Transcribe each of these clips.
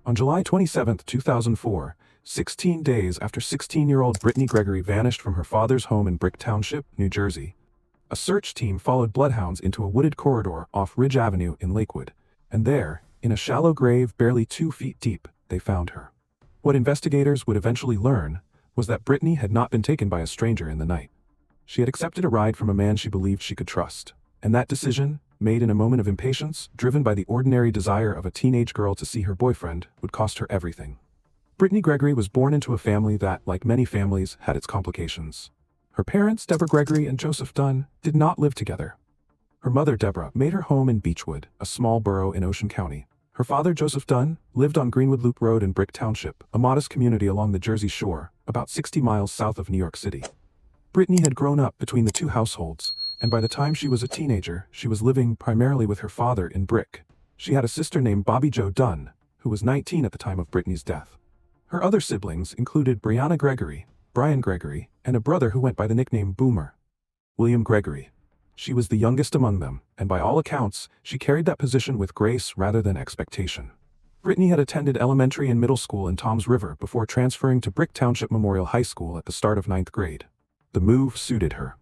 On July 27, 2004, 16 days after 16-year-old Brittany Gregory vanished from her father's home in Brick Township, New Jersey, a search team followed bloodhounds into a wooded corridor off Ridge Avenue in Lakewood, and there, in a shallow grave barely 2 feet deep, they found her. What investigators would eventually learn was that Brittany had not been taken by a stranger in the night. She had accepted a ride from a man she believed she could trust, and that decision, made in a moment of impatience, driven by the ordinary desire of a teenage girl to see her boyfriend, would cost her everything. Brittany Gregory was born into a family that, like many families, had its complications. Her parents, Deborah Gregory and Joseph Dunn, did not live together. Her mother, Deborah, made her home in Beechwood, a small borough in Ocean County. Her father, Joseph Dunn, lived on Greenwood Loop Road in Brick Township, a modest community along the Jersey Shore, about 60 miles south of New York City. Brittany had grown up between the two households, and by the time she was a teenager, she was living primarily with her father in Brick. She had a sister named Bobby Jo Dunn, who was 19 at the time of Brittany's death. Her other siblings included Brianna Gregory, Brian Gregory, and a brother who went by the nickname Boomer, William Gregory. She was the youngest among them, and by all accounts, she carried that position with grace rather than expectation. Brittany had attended elementary and middle school in Toms River before transferring to Brick Township Memorial High School at the start of 9th grade. The move suited her.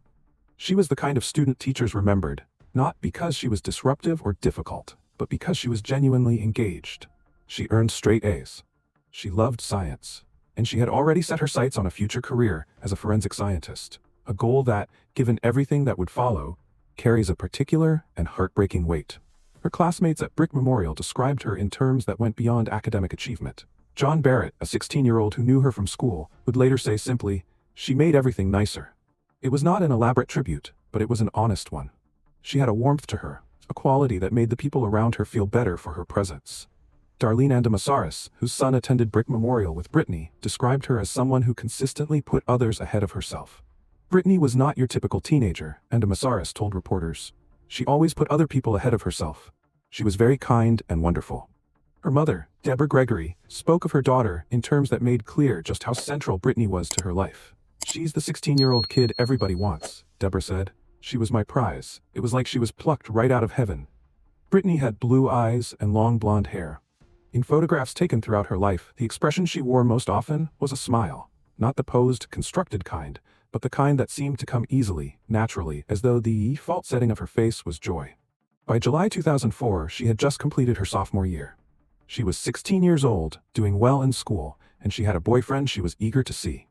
She was the kind of student teachers remembered, not because she was disruptive or difficult, but because she was genuinely engaged. She earned straight A's. She loved science, and she had already set her sights on a future career as a forensic scientist, a goal that, given everything that would follow, carries a particular and heartbreaking weight. Her classmates at Brick Memorial described her in terms that went beyond academic achievement. John Barrett, a 16-year-old who knew her from school, would later say simply, "She made everything nicer." It was not an elaborate tribute, but it was an honest one. She had a warmth to her, a quality that made the people around her feel better for her presence. Darlene Andemasaris, whose son attended Brick Memorial with Brittany, described her as someone who consistently put others ahead of herself. Brittany was not your typical teenager, Andemasaris told reporters. She always put other people ahead of herself. She was very kind and wonderful. Her mother, Deborah Gregory, spoke of her daughter in terms that made clear just how central Brittany was to her life. "She's the 16-year-old kid everybody wants," Deborah said. "She was my prize. It was like she was plucked right out of heaven." Brittany had blue eyes and long blonde hair. In photographs taken throughout her life, the expression she wore most often was a smile, not the posed, constructed kind, but the kind that seemed to come easily, naturally, as though the default setting of her face was joy. By July 2004, she had just completed her sophomore year. She was 16 years old, doing well in school, and she had a boyfriend she was eager to see.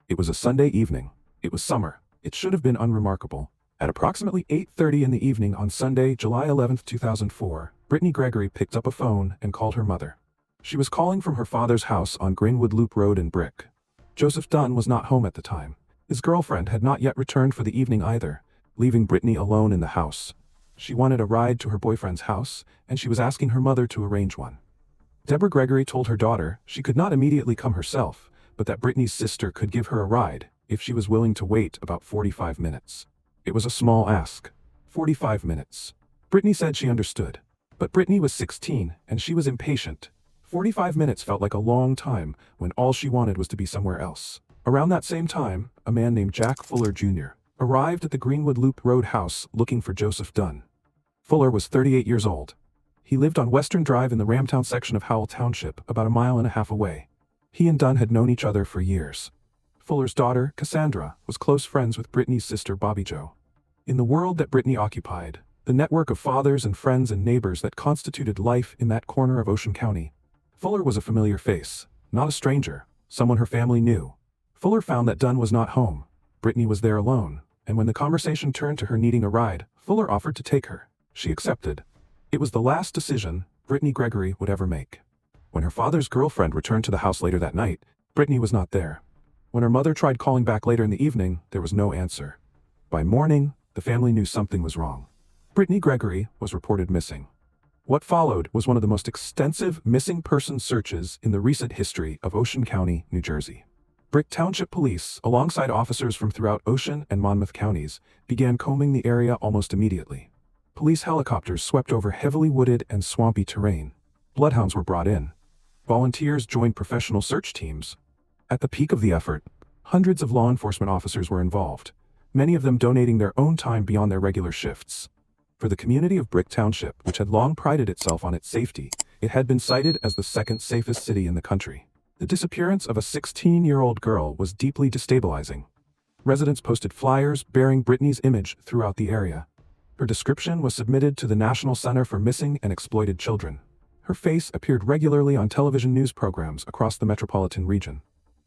It was a Sunday evening. It was summer. It should have been unremarkable. At approximately 8:30 in the evening on Sunday, July 11, 2004, Brittany Gregory picked up a phone and called her mother. She was calling from her father's house on Greenwood Loop Road in Brick. Joseph Dunn was not home at the time. His girlfriend had not yet returned for the evening either, leaving Brittany alone in the house. She wanted a ride to her boyfriend's house, and she was asking her mother to arrange one. Deborah Gregory told her daughter she could not immediately come herself, but that Brittany's sister could give her a ride if she was willing to wait about 45 minutes. It was a small ask. 45 minutes. Brittany said she understood. But Brittany was 16, and she was impatient. 45 minutes felt like a long time when all she wanted was to be somewhere else. Around that same time, a man named Jack Fuller Jr. arrived at the Greenwood Loop Road house looking for Joseph Dunn. Fuller was 38 years old. He lived on Western Drive in the Ramtown section of Howell Township, about a mile and a half away. He and Dunn had known each other for years. Fuller's daughter, Cassandra, was close friends with Brittany's sister Bobby Jo. In the world that Brittany occupied, the network of fathers and friends and neighbors that constituted life in that corner of Ocean County, Fuller was a familiar face, not a stranger, someone her family knew. Fuller found that Dunn was not home. Brittany was there alone, and when the conversation turned to her needing a ride, Fuller offered to take her. She accepted. It was the last decision Brittany Gregory would ever make. When her father's girlfriend returned to the house later that night, Brittany was not there. When her mother tried calling back later in the evening, there was no answer. By morning, the family knew something was wrong. Brittany Gregory was reported missing. What followed was one of the most extensive missing person searches in the recent history of Ocean County, New Jersey. Brick Township Police, alongside officers from throughout Ocean and Monmouth counties, began combing the area almost immediately. Police helicopters swept over heavily wooded and swampy terrain. Bloodhounds were brought in. Volunteers joined professional search teams. At the peak of the effort, hundreds of law enforcement officers were involved, many of them donating their own time beyond their regular shifts. For the community of Brick Township, which had long prided itself on its safety, it had been cited as the second safest city in the country. The disappearance of a 16-year-old girl was deeply destabilizing. Residents posted flyers bearing Brittany's image throughout the area. Her description was submitted to the National Center for Missing and Exploited Children. Her face appeared regularly on television news programs across the metropolitan region.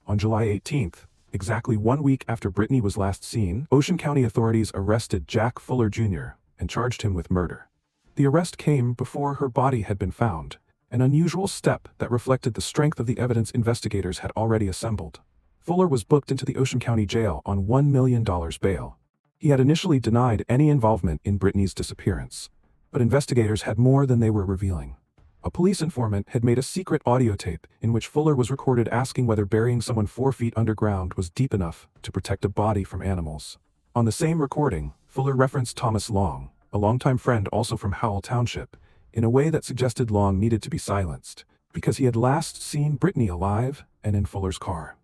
On July 18th, exactly 1 week after Brittany was last seen, Ocean County authorities arrested Jack Fuller Jr. and charged him with murder. The arrest came before her body had been found, an unusual step that reflected the strength of the evidence investigators had already assembled. Fuller was booked into the Ocean County Jail on $1 million bail. He had initially denied any involvement in Brittany's disappearance, but investigators had more than they were revealing. A police informant had made a secret audio tape in which Fuller was recorded asking whether burying someone 4 feet underground was deep enough to protect a body from animals. On the same recording, Fuller referenced Thomas Long, a longtime friend also from Howell Township, in a way that suggested Long needed to be silenced, because he had last seen Brittany alive and in Fuller's car.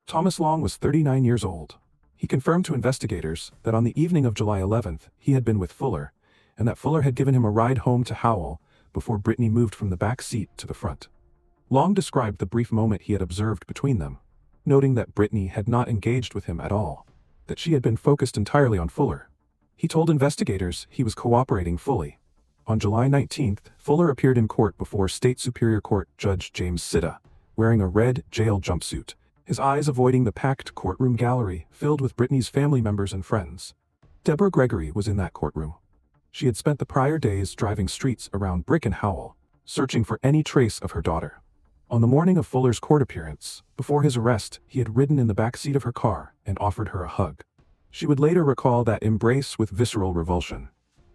Thomas Long was 39 years old. He confirmed to investigators that on the evening of July 11th, he had been with Fuller, and that Fuller had given him a ride home to Howell before Brittany moved from the back seat to the front. Long described the brief moment he had observed between them, noting that Brittany had not engaged with him at all, that she had been focused entirely on Fuller. He told investigators he was cooperating fully. On July 19th, Fuller appeared in court before State Superior Court Judge James Sitta, wearing a red jail jumpsuit, his eyes avoiding the packed courtroom gallery filled with Brittany's family members and friends. Deborah Gregory was in that courtroom. She had spent the prior days driving streets around Brick and Howell, searching for any trace of her daughter. On the morning of Fuller's court appearance, before his arrest, he had ridden in the back seat of her car and offered her a hug. She would later recall that embrace with visceral revulsion.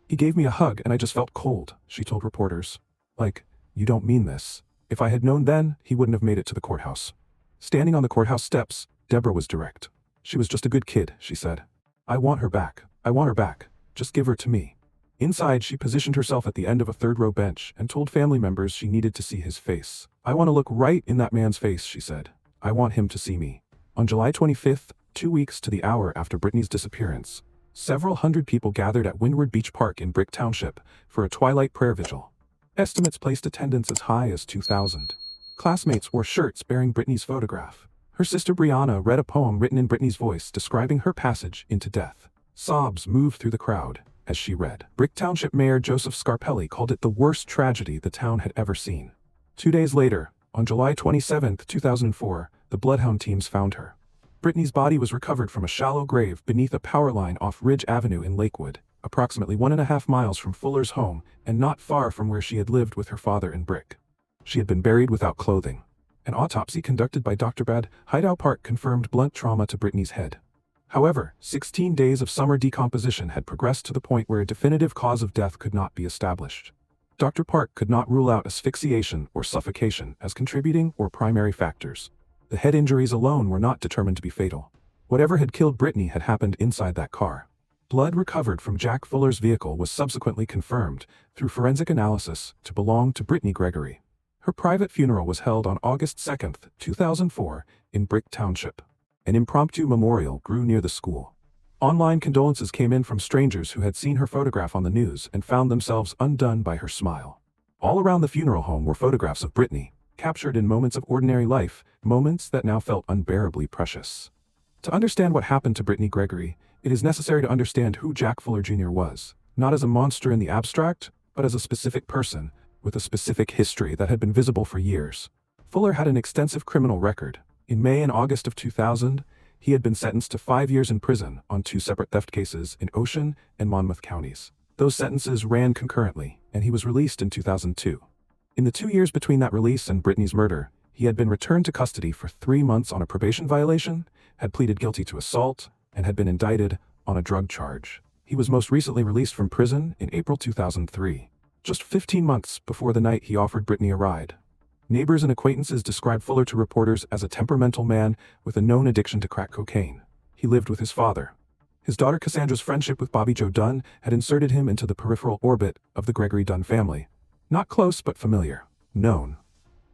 "He gave me a hug and I just felt cold," she told reporters. "Like, you don't mean this. If I had known then, he wouldn't have made it to the courthouse." Standing on the courthouse steps, Deborah was direct. "She was just a good kid," she said. "I want her back. I want her back. Just give her to me." Inside, she positioned herself at the end of a third-row bench and told family members she needed to see his face. "I want to look right in that man's face," she said. "I want him to see me." On July 25th, 2 weeks to the hour after Brittany's disappearance, several hundred people gathered at Windward Beach Park in Brick Township for a twilight prayer vigil. Estimates placed attendance as high as 2,000. Classmates wore shirts bearing Brittany's photograph. Her sister Brianna read a poem written in Brittany's voice describing her passage into death. Sobs moved through the crowd as she read. Brick Township Mayor Joseph Scarpelli called it the worst tragedy the town had ever seen. 2 days later, on July 27, 2004, the Bloodhound teams found her. Brittany's body was recovered from a shallow grave beneath a power line off Ridge Avenue in Lakewood, approximately 1.5 miles from Fuller's home and not far from where she had lived with her father in Brick. She had been buried without clothing. An autopsy conducted by Dr. Brad Hideout Park confirmed blunt trauma to Brittany's head. However, 16 days of summer decomposition had progressed to the point where a definitive cause of death could not be established. Dr. Park could not rule out asphyxiation or suffocation as contributing or primary factors. The head injuries alone were not determined to be fatal. Whatever had killed Brittany had happened inside that car. Blood recovered from Jack Fuller's vehicle was subsequently confirmed through forensic analysis to belong to Brittany Gregory. Her private funeral was held on August 2, 2004, in Brick Township. An impromptu memorial grew near the school. Online condolences came in from strangers who had seen her photograph on the news and found themselves undone by her smile. All around the funeral home were photographs of Brittany, captured in moments of ordinary life, moments that now felt unbearably precious. To understand what happened to Brittany Gregory, it is necessary to understand who Jack Fuller Jr. was, not as a monster in the abstract, but as a specific person, with a specific history that had been visible for years. Fuller had an extensive criminal record. In May and August of 2000, he had been sentenced to 5 years in prison on 2 separate theft cases in Ocean and Monmouth counties. Those sentences ran concurrently, and he was released in 2002. In the 2 years between that release and Brittany's murder, he had been returned to custody for 3 months on a probation violation, had pleaded guilty to assault, and had been indicted on a drug charge. He was most recently released from prison in April 2003. Just 15 months before the night he offered Brittany a ride. Neighbors and acquaintances described Fuller to reporters as a temperamental man with a known addiction to crack cocaine. He lived with his father. His daughter Cassandra's friendship with Bobby Joe Dunn had inserted him into the peripheral orbit of the Gregory Dunn family. Not close but familiar. Known.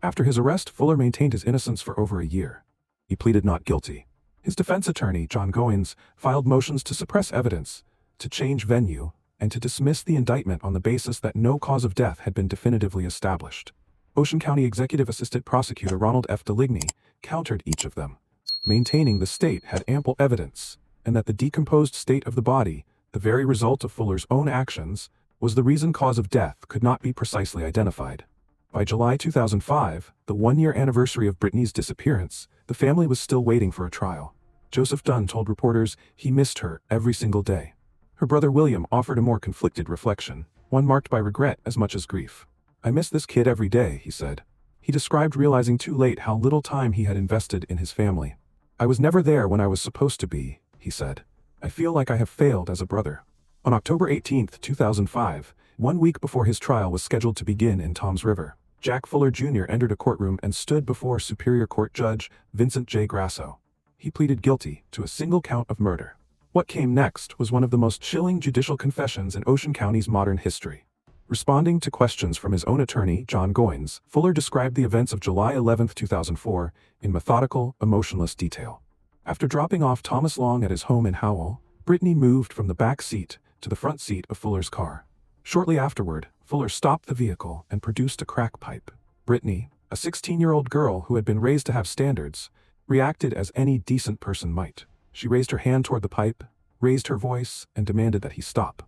After his arrest, Fuller maintained his innocence for over a year. He pleaded not guilty. His defense attorney, John Goins, filed motions to suppress evidence, to change venue, and to dismiss the indictment on the basis that no cause of death had been definitively established. Ocean County Executive Assistant Prosecutor Ronald F. Deligny countered each of them, maintaining the state had ample evidence, and that the decomposed state of the body, the very result of Fuller's own actions, was the reason cause of death could not be precisely identified. By July 2005, the one-year anniversary of Brittany's disappearance, the family was still waiting for a trial. Joseph Dunn told reporters he missed her every single day. Her brother William offered a more conflicted reflection, one marked by regret as much as grief. "I miss this kid every day," he said. He described realizing too late how little time he had invested in his family. "I was never there when I was supposed to be," he said. "I feel like I have failed as a brother." On October 18, 2005, 1 week before his trial was scheduled to begin in Toms River, Jack Fuller Jr. entered a courtroom and stood before Superior Court Judge Vincent J. Grasso. He pleaded guilty to a single count of murder. What came next was one of the most chilling judicial confessions in Ocean County's modern history. Responding to questions from his own attorney, John Goins, Fuller described the events of July 11, 2004, in methodical, emotionless detail. After dropping off Thomas Long at his home in Howell, Brittany moved from the back seat to the front seat of Fuller's car. Shortly afterward, Fuller stopped the vehicle and produced a crack pipe. Brittany, a 16-year-old girl who had been raised to have standards, reacted as any decent person might. She raised her hand toward the pipe, raised her voice, and demanded that he stop.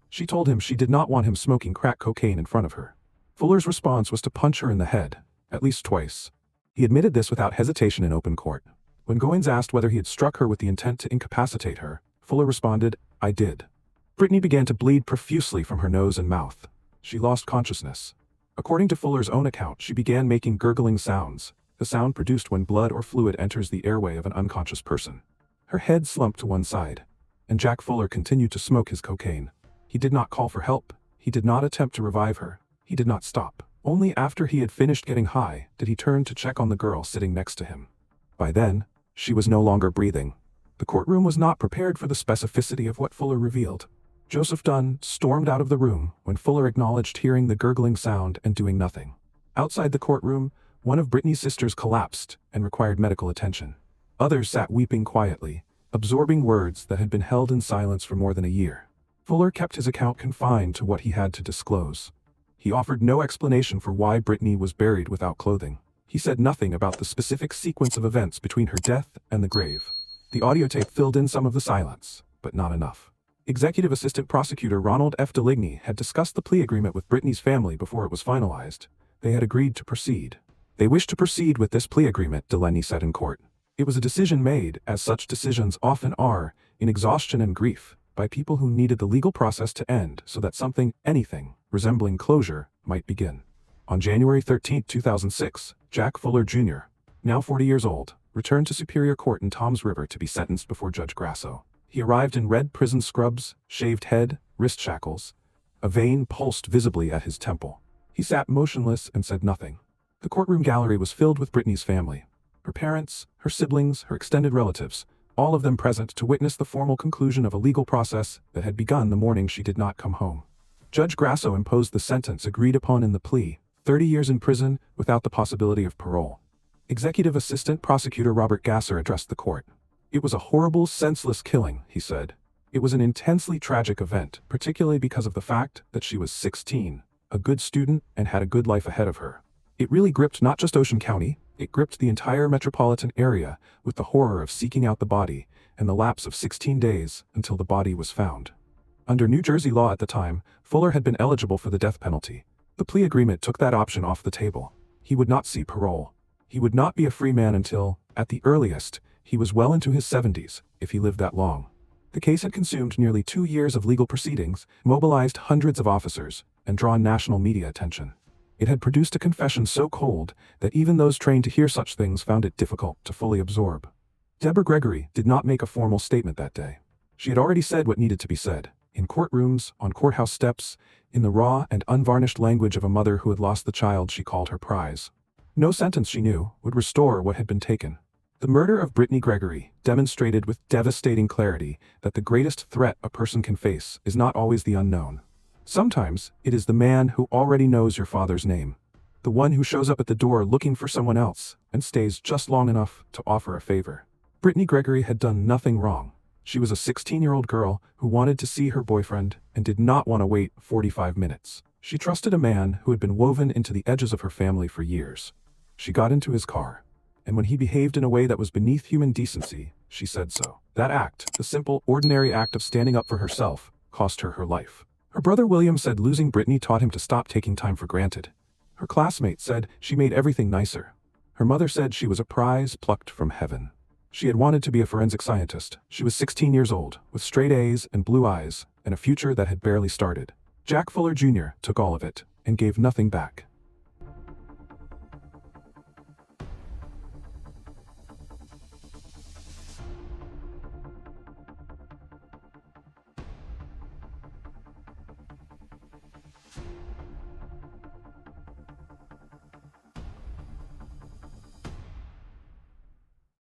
She told him she did not want him smoking crack cocaine in front of her. Fuller's response was to punch her in the head, at least twice. He admitted this without hesitation in open court. When Goins asked whether he had struck her with the intent to incapacitate her, Fuller responded, "I did." Brittany began to bleed profusely from her nose and mouth. She lost consciousness. According to Fuller's own account, she began making gurgling sounds, the sound produced when blood or fluid enters the airway of an unconscious person. Her head slumped to one side, and Jack Fuller continued to smoke his cocaine. He did not call for help. He did not attempt to revive her. He did not stop. Only after he had finished getting high did he turn to check on the girl sitting next to him. By then, she was no longer breathing. The courtroom was not prepared for the specificity of what Fuller revealed. Joseph Dunn stormed out of the room when Fuller acknowledged hearing the gurgling sound and doing nothing. Outside the courtroom, one of Brittany's sisters collapsed and required medical attention. Others sat weeping quietly, absorbing words that had been held in silence for more than a year. Fuller kept his account confined to what he had to disclose. He offered no explanation for why Brittany was buried without clothing. He said nothing about the specific sequence of events between her death and the grave. The audio tape filled in some of the silence, but not enough. Executive Assistant Prosecutor Ronald F. Deligny had discussed the plea agreement with Brittany's family before it was finalized. They had agreed to proceed. "They wished to proceed with this plea agreement," Deligny said in court. "It was a decision made, as such decisions often are, in exhaustion and grief, by people who needed the legal process to end so that something, anything, resembling closure, might begin." On January 13, 2006, Jack Fuller Jr., now 40 years old, returned to Superior Court in Toms River to be sentenced before Judge Grasso. He arrived in red prison scrubs, shaved head, wrist shackles. A vein pulsed visibly at his temple. He sat motionless and said nothing. The courtroom gallery was filled with Brittany's family. Her parents, her siblings, her extended relatives, all of them present to witness the formal conclusion of a legal process that had begun the morning she did not come home. Judge Grasso imposed the sentence agreed upon in the plea, 30 years in prison without the possibility of parole. Executive Assistant Prosecutor Robert Gasser addressed the court. "It was a horrible, senseless killing," he said. "It was an intensely tragic event, particularly because of the fact that she was 16, a good student, and had a good life ahead of her. It really gripped not just Ocean County, it gripped the entire metropolitan area with the horror of seeking out the body and the lapse of 16 days until the body was found." Under New Jersey law at the time, Fuller had been eligible for the death penalty. The plea agreement took that option off the table. He would not see parole. He would not be a free man until, at the earliest, he was well into his 70s, if he lived that long. The case had consumed nearly 2 years of legal proceedings, mobilized hundreds of officers, and drawn national media attention. It had produced a confession so cold that even those trained to hear such things found it difficult to fully absorb. Deborah Gregory did not make a formal statement that day. She had already said what needed to be said, in courtrooms, on courthouse steps, in the raw and unvarnished language of a mother who had lost the child she called her prize. No sentence, she knew, would restore what had been taken. The murder of Brittany Gregory demonstrated with devastating clarity that the greatest threat a person can face is not always the unknown. Sometimes, it is the man who already knows your father's name. The one who shows up at the door looking for someone else and stays just long enough to offer a favor. Brittany Gregory had done nothing wrong. She was a 16-year-old girl who wanted to see her boyfriend and did not want to wait 45 minutes. She trusted a man who had been woven into the edges of her family for years. She got into his car, and when he behaved in a way that was beneath human decency, she said so. That act, the simple, ordinary act of standing up for herself, cost her her life. Her brother William said losing Brittany taught him to stop taking time for granted. Her classmate said she made everything nicer. Her mother said she was a prize plucked from heaven. She had wanted to be a forensic scientist. She was 16 years old, with straight A's and blue eyes, and a future that had barely started. Jack Fuller Jr. took all of it, and gave nothing back.